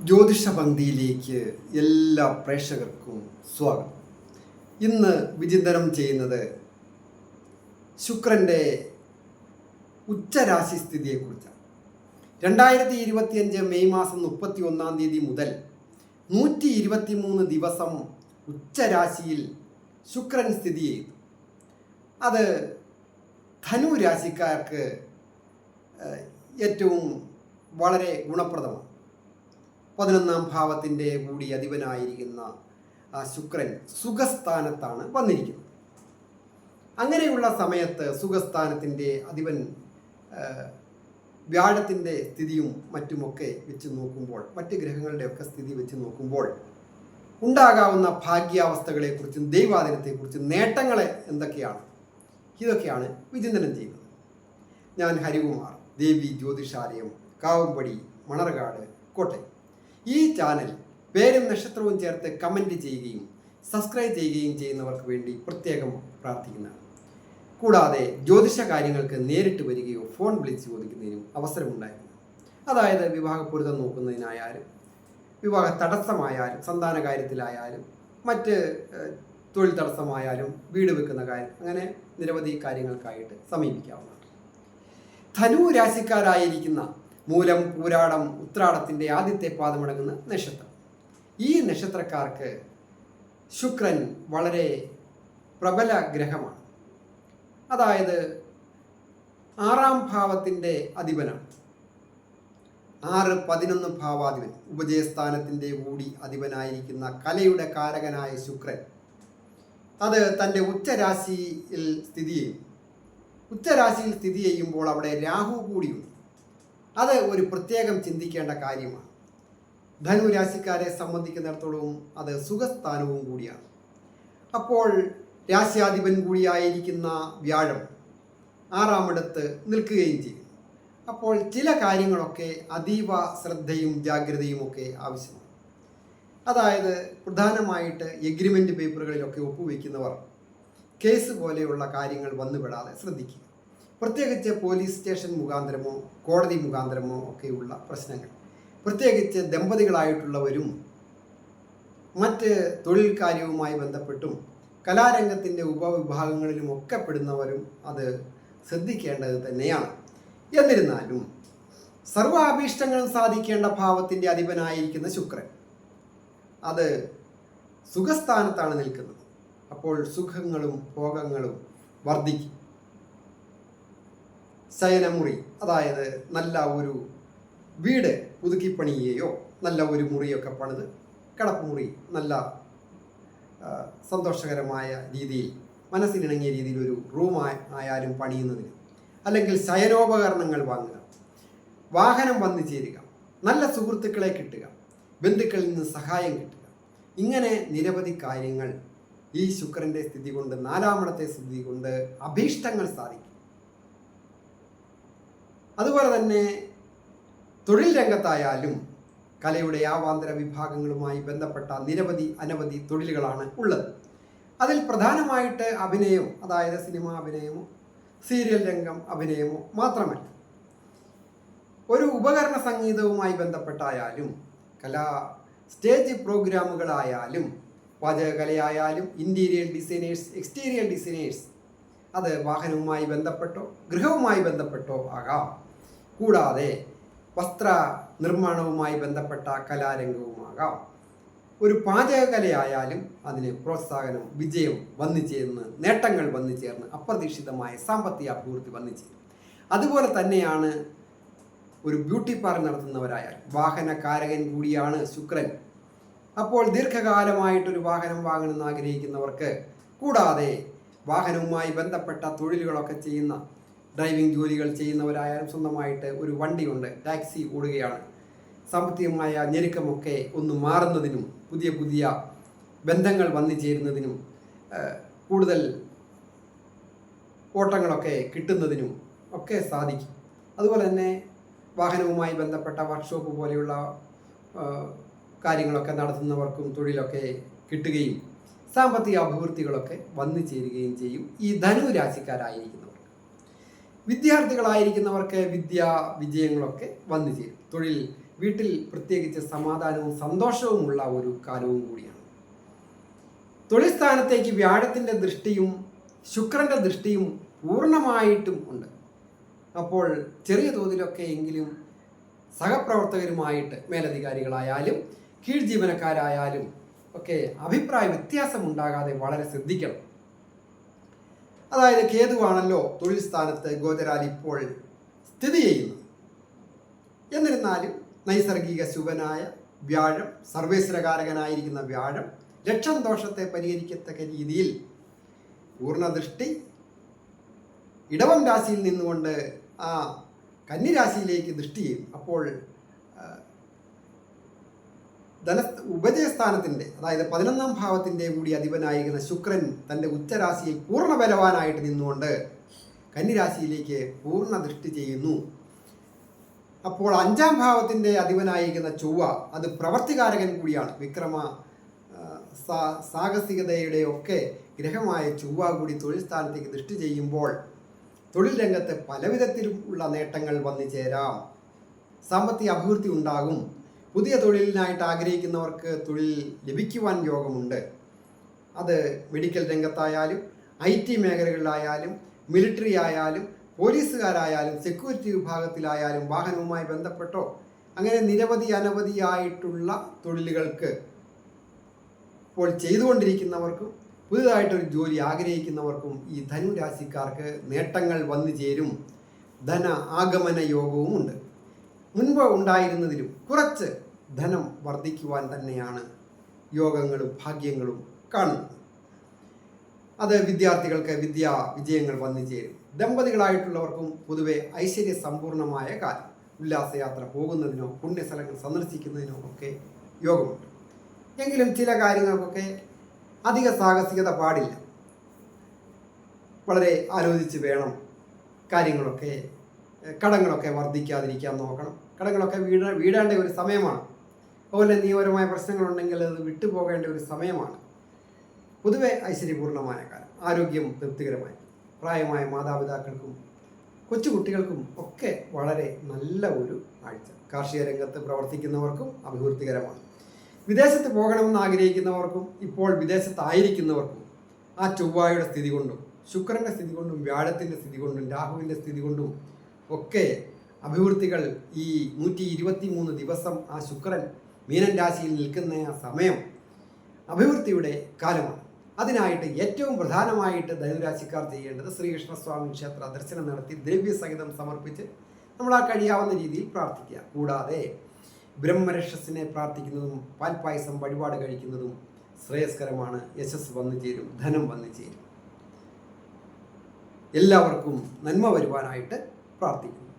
ജ്യോതിഷ പങ്ക്തിയിലേക്ക് എല്ലാ പ്രേക്ഷകർക്കും സ്വാഗതം. ഇന്ന് വിചിന്തനം ചെയ്യുന്നത് ശുക്രൻ്റെ ഉച്ചരാശി സ്ഥിതിയെക്കുറിച്ചാണ്. 2025 മെയ് മാസം 31 മുതൽ 123 ദിവസം ഉച്ചരാശിയിൽ ശുക്രൻ സ്ഥിതി ചെയ്തു. അത് ധനു രാശിക്കാർക്ക് ഏറ്റവും വളരെ ഗുണപ്രദമാണ്. 11ാം ഭാവത്തിൻ്റെ കൂടി അധിപനായിരിക്കുന്ന ശുക്രൻ സുഖസ്ഥാനത്താണ് വന്നിരിക്കുന്നത്. അങ്ങനെയുള്ള സമയത്ത് സുഖസ്ഥാനത്തിൻ്റെ അധിപൻ വ്യാഴത്തിൻ്റെ സ്ഥിതിയും മറ്റുമൊക്കെ വെച്ച് നോക്കുമ്പോൾ, മറ്റ് ഗ്രഹങ്ങളുടെയൊക്കെ സ്ഥിതി വെച്ച് നോക്കുമ്പോൾ ഉണ്ടാകാവുന്ന ഭാഗ്യാവസ്ഥകളെക്കുറിച്ചും ദൈവാധീനത്തെക്കുറിച്ചും നേട്ടങ്ങളെ എന്തൊക്കെയാണ്, ഇതൊക്കെയാണ് വിചിന്തനം ചെയ്യുന്നത്. ഞാൻ ഹരികുമാർ, ദേവി ജ്യോതിഷാലയം, കാവുംപടി, മണർകാട്, കോട്ടയം. ഈ ചാനൽ പേരും നക്ഷത്രവും ചേർത്ത് കമൻറ്റ് ചെയ്യുകയും സബ്സ്ക്രൈബ് ചെയ്യുകയും ചെയ്യുന്നവർക്ക് വേണ്ടി പ്രത്യേകം പ്രാർത്ഥിക്കുന്നതാണ്. കൂടാതെ ജ്യോതിഷ കാര്യങ്ങൾക്ക് നേരിട്ട് വരികയോ ഫോൺ വിളിച്ച് ചോദിക്കുന്നതിനും അവസരമുണ്ടായിരുന്നു. അതായത് വിവാഹപ്പൊരുത്തം നോക്കുന്നതിനായാലും, വിവാഹ തടസ്സമായാലും, സന്താന കാര്യത്തിലായാലും, മറ്റ് തൊഴിൽ തടസ്സമായാലും, വീട് വെക്കുന്ന കാര്യം, അങ്ങനെ നിരവധി കാര്യങ്ങൾക്കായിട്ട് സമീപിക്കാവുന്നതാണ്. ധനു രാശിക്കാരായിരിക്കുന്ന മൂലം, പൂരാടം, ഉത്രാടത്തിൻ്റെ ആദ്യത്തെ പാദമടങ്ങുന്ന നക്ഷത്രം. ഈ നക്ഷത്രക്കാർക്ക് ശുക്രൻ വളരെ പ്രബല ഗ്രഹമാണ്. അതായത് 6ാം ഭാവത്തിൻ്റെ അധിപനാണ്. 6, 11 ഭാവാധിപൻ, ഉപജയസ്ഥാനത്തിൻ്റെ കൂടി അധിപനായിരിക്കുന്ന കലയുടെ കാരകനായ ശുക്രൻ അത് തൻ്റെ ഉച്ചരാശിയിൽ സ്ഥിതി ചെയ്യും. ഉച്ചരാശിയിൽ സ്ഥിതി ചെയ്യുമ്പോൾ അവിടെ രാഹു കൂടിയുണ്ട്. അത് ഒരു പ്രത്യേകം ചിന്തിക്കേണ്ട കാര്യമാണ്. ധനു രാശിക്കാരെ സംബന്ധിക്കുന്നിടത്തോളം അത് സുഖസ്ഥാനവും കൂടിയാണ്. അപ്പോൾ രാശ്യാധിപൻ കൂടിയായിരിക്കുന്ന വ്യാഴം 6ാമിടത്ത് നിൽക്കുകയും ചെയ്യും. അപ്പോൾ ചില കാര്യങ്ങളൊക്കെ അതീവ ശ്രദ്ധയും ജാഗ്രതയും ഒക്കെ ആവശ്യമാണ്. അതായത് പ്രധാനമായിട്ട് എഗ്രിമെൻ്റ് പേപ്പറുകളിലൊക്കെ ഒപ്പുവെക്കുന്നവർ കേസ് പോലെയുള്ള കാര്യങ്ങൾ വന്നുപെടാതെ ശ്രദ്ധിക്കുക. പ്രത്യേകിച്ച് പോലീസ് സ്റ്റേഷൻ മുഖാന്തരമോ കോടതി മുഖാന്തരമോ ഒക്കെയുള്ള പ്രശ്നങ്ങൾ, പ്രത്യേകിച്ച് ദമ്പതികളായിട്ടുള്ളവരും മറ്റ് തൊഴിൽ കാര്യവുമായി ബന്ധപ്പെട്ടും കലാരംഗത്തിൻ്റെ ഉപവിഭാഗങ്ങളിലും ഒക്കെ പെടുന്നവരും അത് ശ്രദ്ധിക്കേണ്ടത് തന്നെയാണ്. എന്നിരുന്നാലും സർവാഭീഷ്ടങ്ങളും സാധിക്കേണ്ട ഭാവത്തിൻ്റെ അധിപനായിരിക്കുന്ന ശുക്രൻ അത് സുഖസ്ഥാനത്താണ് നിൽക്കുന്നത്. അപ്പോൾ സുഖങ്ങളും ഭോഗങ്ങളും വർദ്ധിക്കും. ശയനമുറി, അതായത് നല്ല ഒരു വീട് പുതുക്കിപ്പണിയുകയോ, നല്ല ഒരു മുറിയൊക്കെ പണിത് കിടപ്പുമുറി നല്ല സന്തോഷകരമായ രീതിയിൽ, മനസ്സിനിണങ്ങിയ രീതിയിൽ ഒരു റൂം ആയാലും പണിയുന്നതിന്, അല്ലെങ്കിൽ ശയനോപകരണങ്ങൾ വാങ്ങുക, വാഹനം വന്നു ചേരുക, നല്ല സുഹൃത്തുക്കളെ കിട്ടുക, ബന്ധുക്കളിൽ നിന്ന് സഹായം കിട്ടുക, ഇങ്ങനെ നിരവധി കാര്യങ്ങൾ ഈ ശുക്രൻ്റെ സ്ഥിതി കൊണ്ട്, 4ാമിടത്തെ സ്ഥിതി കൊണ്ട് അഭീഷ്ടങ്ങൾ സാധിക്കും. അതുപോലെ തന്നെ തൊഴിൽ രംഗത്തായാലും കലയുടെ ആവാന്തര വിഭാഗങ്ങളുമായി ബന്ധപ്പെട്ട അനവധി തൊഴിലുകളാണ് ഉള്ളത്. അതിൽ പ്രധാനമായിട്ട് അഭിനയം, അതായത് സിനിമ അഭിനയമോ സീരിയൽ രംഗം അഭിനയമോ മാത്രമല്ല, ഒരു ഉപകരണ സംഗീതവുമായി ബന്ധപ്പെട്ടായാലും, സ്റ്റേജ് പ്രോഗ്രാമുകളായാലും, പാചകകലയായാലും, ഇൻറ്റീരിയർ ഡിസൈനേഴ്സ്, എക്സ്റ്റീരിയർ ഡിസൈനേഴ്സ്, അത് വാഹനവുമായി ബന്ധപ്പെട്ടോ ഗൃഹവുമായി ബന്ധപ്പെട്ടോ ആകാം. കൂടാതെ വസ്ത്ര നിർമ്മാണവുമായി ബന്ധപ്പെട്ട കലാരംഗവുമാകാം. ഒരു പാചകകലയായാലും അതിന് പ്രോത്സാഹനം, വിജയം വന്നു ചേർന്ന്, നേട്ടങ്ങൾ വന്നു ചേർന്ന്, അപ്രതീക്ഷിതമായ സാമ്പത്തിക അഭിവൃദ്ധി വന്നു ചേരും. അതുപോലെ തന്നെയാണ് ഒരു ബ്യൂട്ടി പാർലർ നടത്തുന്നവരായാൽ, വാഹനകാരകൻ കൂടിയാണ് ശുക്രൻ. അപ്പോൾ ദീർഘകാലമായിട്ടൊരു വാഹനം വാങ്ങണമെന്ന് ആഗ്രഹിക്കുന്നവർക്ക്, കൂടാതെ വാഹനവുമായി ബന്ധപ്പെട്ട തൊഴിലുകളൊക്കെ ചെയ്യുന്ന, ഡ്രൈവിംഗ് ജോലികൾ ചെയ്യുന്നവരായാലും, സ്വന്തമായിട്ട് ഒരു വണ്ടിയുണ്ട്, ടാക്സി ഓടുകയാണ്, സാമ്പത്തികമായ ഞെരുക്കമൊക്കെ ഒന്ന് മാറുന്നതിനും, പുതിയ ബന്ധങ്ങൾ വന്നു ചേരുന്നതിനും, കൂടുതൽ ഓട്ടങ്ങളൊക്കെ കിട്ടുന്നതിനും ഒക്കെ സാധിക്കും. അതുപോലെ തന്നെ വാഹനവുമായി ബന്ധപ്പെട്ട വർക്ക്ഷോപ്പ് പോലെയുള്ള കാര്യങ്ങളൊക്കെ നടത്തുന്നവർക്കും തൊഴിലൊക്കെ കിട്ടുകയും സാമ്പത്തിക അഭിവൃദ്ധികളൊക്കെ വന്നു ചേരുകയും ചെയ്യും ഈ ധനു രാശിക്കാരായിരിക്കുന്നവർക്ക്. വിദ്യാർത്ഥികളായിരിക്കുന്നവർക്ക് വിദ്യാ വിജയങ്ങളൊക്കെ വന്നു ചേരും. തൊഴിൽ വീട്ടിൽ പ്രത്യേകിച്ച് സമാധാനവും സന്തോഷവുമുള്ള ഒരു കാലവും കൂടിയാണ്. തൊഴിൽ സ്ഥാനത്തേക്ക് വ്യാഴത്തിൻ്റെ ദൃഷ്ടിയും ശുക്രൻ്റെ ദൃഷ്ടിയും പൂർണ്ണമായിട്ടും ഉണ്ട്. അപ്പോൾ ചെറിയ തോതിലൊക്കെ എങ്കിലും സഹപ്രവർത്തകരുമായിട്ട് മേലധികാരികളായാലും കീഴ് ജീവനക്കാരായാലും ഒക്കെ അഭിപ്രായ വ്യത്യാസമുണ്ടാകാതെ വളരെ ശ്രദ്ധിക്കണം. അതായത് കേതുവാണല്ലോ തൊഴിൽ സ്ഥാനത്ത് ഗോചരാൽ ഇപ്പോൾ സ്ഥിതി ചെയ്യുന്നത്. എന്നിരുന്നാലും നൈസർഗിക ശുഭനായ വ്യാഴം, സർവേശ്വരകാരകനായിരിക്കുന്ന വ്യാഴം ലക്ഷം ദോഷത്തെ പരിഹരിക്കത്തക്ക രീതിയിൽ പൂർണ്ണദൃഷ്ടി ഇടവം രാശിയിൽ നിന്നുകൊണ്ട് ആ കന്നിരാശിയിലേക്ക് ദൃഷ്ടി ചെയ്യും. അപ്പോൾ ഉപജയസ്ഥാനത്തിൻ്റെ, അതായത് 11ാം ഭാവത്തിൻ്റെ കൂടി അധിപനായിരിക്കുന്ന ശുക്രൻ തൻ്റെ ഉച്ചരാശിയിൽ പൂർണ്ണ ബലവാനായിട്ട് നിന്നുകൊണ്ട് കന്നിരാശിയിലേക്ക് പൂർണ്ണ ദൃഷ്ടി ചെയ്യുന്നു. അപ്പോൾ 5ാം ഭാവത്തിൻ്റെ അധിപനായിരിക്കുന്ന ചൊവ്വ, അത് പ്രവർത്തികാരകൻ കൂടിയാണ്. വിക്രമ സാഹസികതയുടെ ഒക്കെ ഗ്രഹമായ ചൊവ്വ കൂടി തൊഴിൽ സ്ഥാനത്തേക്ക് ദൃഷ്ടി ചെയ്യുമ്പോൾ തൊഴിൽ രംഗത്ത് പലവിധത്തിലുള്ള നേട്ടങ്ങൾ വന്നു ചേരാം. സാമ്പത്തിക അഭിവൃദ്ധി ഉണ്ടാകും. പുതിയ തൊഴിലിനായിട്ട് ആഗ്രഹിക്കുന്നവർക്ക് തൊഴിൽ ലഭിക്കുവാൻ യോഗമുണ്ട്. അത് മെഡിക്കൽ രംഗത്തായാലും IT മേഖലകളിലായാലും മിലിറ്ററി ആയാലും പോലീസുകാരായാലും സെക്യൂരിറ്റി വിഭാഗത്തിലായാലും വാഹനവുമായി ബന്ധപ്പെട്ടോ അങ്ങനെ അനവധിയായിട്ടുള്ള തൊഴിലുകൾക്ക് ഇപ്പോൾ ചെയ്തുകൊണ്ടിരിക്കുന്നവർക്കും പുതുതായിട്ടൊരു ജോലി ആഗ്രഹിക്കുന്നവർക്കും ഈ ധനുരാശിക്കാർക്ക് നേട്ടങ്ങൾ വന്നു ചേരും. ധന ആഗമന യോഗവുമുണ്ട്. മുൻപ് ഉണ്ടായിരുന്നതിലും കുറച്ച് ധനം വർദ്ധിക്കുവാൻ തന്നെയാണ് യോഗങ്ങളും ഭാഗ്യങ്ങളും കാണുന്നത്. അത് വിദ്യാർത്ഥികൾക്ക് വിജയങ്ങൾ വന്നു ചേരും. ദമ്പതികളായിട്ടുള്ളവർക്കും പൊതുവെ ഐശ്വര്യ സമ്പൂർണമായ കാലം. ഉല്ലാസയാത്ര പോകുന്നതിനോ പുണ്യസ്ഥലങ്ങൾ സന്ദർശിക്കുന്നതിനോ ഒക്കെ യോഗമുണ്ട്. എങ്കിലും ചില കാര്യങ്ങൾക്കൊക്കെ അധിക സാഹസികത പാടില്ല. വളരെ ആലോചിച്ച് വേണം കാര്യങ്ങളൊക്കെ. കടങ്ങളൊക്കെ വർദ്ധിക്കാതിരിക്കാൻ നോക്കണം. കടങ്ങളൊക്കെ വീടേണ്ട ഒരു സമയമാണ്. അതുപോലെ നിയമപരമായ പ്രശ്നങ്ങളുണ്ടെങ്കിൽ അത് വിട്ടുപോകേണ്ട ഒരു സമയമാണ്. പൊതുവെ ഐശ്വര്യപൂർണമായ കാലം. ആരോഗ്യം തൃപ്തികരമായി. പ്രായമായ മാതാപിതാക്കൾക്കും കൊച്ചുകുട്ടികൾക്കും ഒക്കെ വളരെ നല്ല ഒരു ആഴ്ച. കാർഷിക രംഗത്ത് പ്രവർത്തിക്കുന്നവർക്കും അഭിവൃദ്ധികരമാണ്. വിദേശത്ത് പോകണമെന്ന് ആഗ്രഹിക്കുന്നവർക്കും ഇപ്പോൾ വിദേശത്തായിരിക്കുന്നവർക്കും ആ ചൊവ്വായുടെ സ്ഥിതി കൊണ്ടും ശുക്രൻ്റെ സ്ഥിതി കൊണ്ടും വ്യാഴത്തിൻ്റെ സ്ഥിതി കൊണ്ടും രാഹുവിൻ്റെ സ്ഥിതി കൊണ്ടും ഒക്കെ അഭിവൃദ്ധികൾ ഈ 123 ദിവസം ആ ശുക്രൻ മീനൻ രാശിയിൽ നിൽക്കുന്ന ആ സമയം അഭിവൃദ്ധിയുടെ കാലമാണ്. അതിനായിട്ട് ഏറ്റവും പ്രധാനമായിട്ട് ധനുരാശിക്കാർ ചെയ്യേണ്ടത് ശ്രീകൃഷ്ണസ്വാമി ക്ഷേത്ര ദർശനം നടത്തി ദ്രവ്യസഹിതം സമർപ്പിച്ച് നമ്മൾ ആ കഴിയാവുന്ന രീതിയിൽ പ്രാർത്ഥിക്കുക. കൂടാതെ ബ്രഹ്മരക്ഷസിനെ പ്രാർത്ഥിക്കുന്നതും പാൽപ്പായസം വഴിപാട് കഴിക്കുന്നതും ശ്രേയസ്കരമാണ്. യശസ് വന്നു ചേരും, ധനം വന്നു ചേരും. എല്ലാവർക്കും നന്മ വരുവാനായിട്ട് പ്രാർത്ഥിക്കുന്നു.